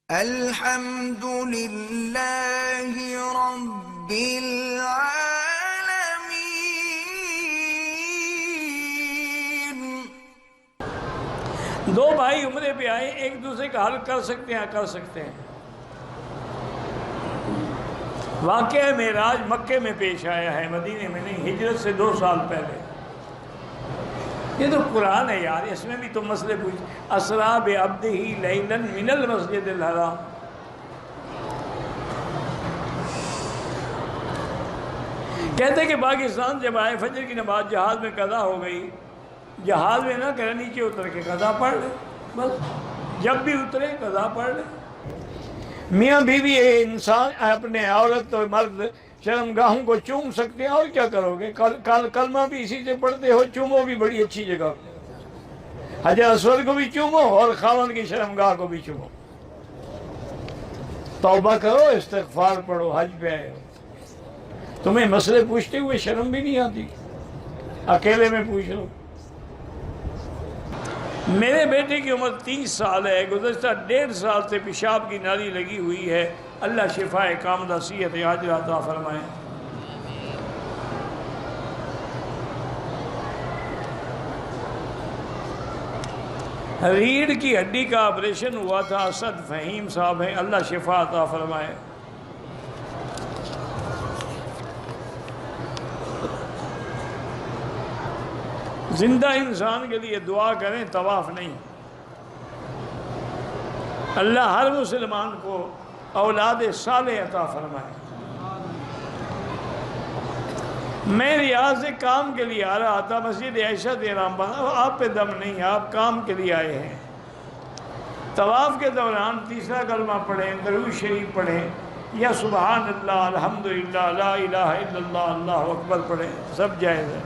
الحمد للہ رب العالمین۔ دو بھائی عمرے پہ آئے، ایک دوسرے کا حل کر سکتے ہیں؟ کر سکتے ہیں۔ واقعہ معراج مکے میں پیش آیا ہے، مدینے میں نہیں، ہجرت سے 2 سال پہلے۔ یہ تو قرآن ہے یار، اس میں بھی تو مسئلے پوچھ۔ اسریٰ بعبدہ لیلا من المسجد الحرام، کہتے کہ پاکستان جب آئے فجر کی نماز جہاز میں قضا ہو گئی، جہاز میں نہ کرے، نیچے اتر کے قضا پڑھ لے، بس جب بھی اترے قضا پڑھ لے۔ میاں بیوی انسان اپنے عورت اور مرد شرمگاہوں کو چوم سکتے ہیں، اور کیا کرو گے؟ کلمہ بھی اسی سے پڑھتے ہو، چومو بھی بڑی اچھی جگہ، حجر اسود کو بھی چومو اور خاوند کی شرمگاہ کو بھی چومو۔ توبہ کرو، استغفار پڑھو، حج پہ آئے ہو، تمہیں مسئلے پوچھتے ہوئے شرم بھی نہیں آتی؟ اکیلے میں پوچھ لو۔ میرے بیٹے کی عمر 30 سال ہے، گزشتہ 1.5 سال سے پیشاب کی نالی لگی ہوئی ہے، اللہ شفا کاملہ صحت عاجلہ عطا فرمائے۔ ریڑھ کی ہڈی کا آپریشن ہوا تھا، اسد فہیم صاحب ہیں، اللہ شفا عطا فرمائے۔ زندہ انسان کے لیے دعا کریں، طواف نہیں۔ اللہ ہر مسلمان کو اولاد صالح عطا فرمائے۔ میں ریاض سے کام کے لیے آ رہا تھا، مسجد عائشہ دیرام بنا، آپ پہ دم نہیں، آپ کام کے لیے آئے ہیں۔ طواف کے دوران تیسرا کلمہ پڑھیں، درود شریف پڑھیں، یا سبحان اللہ، الحمدللہ، لا الہ الا اللہ، اللہ اکبر پڑھیں، سب جائز ہے۔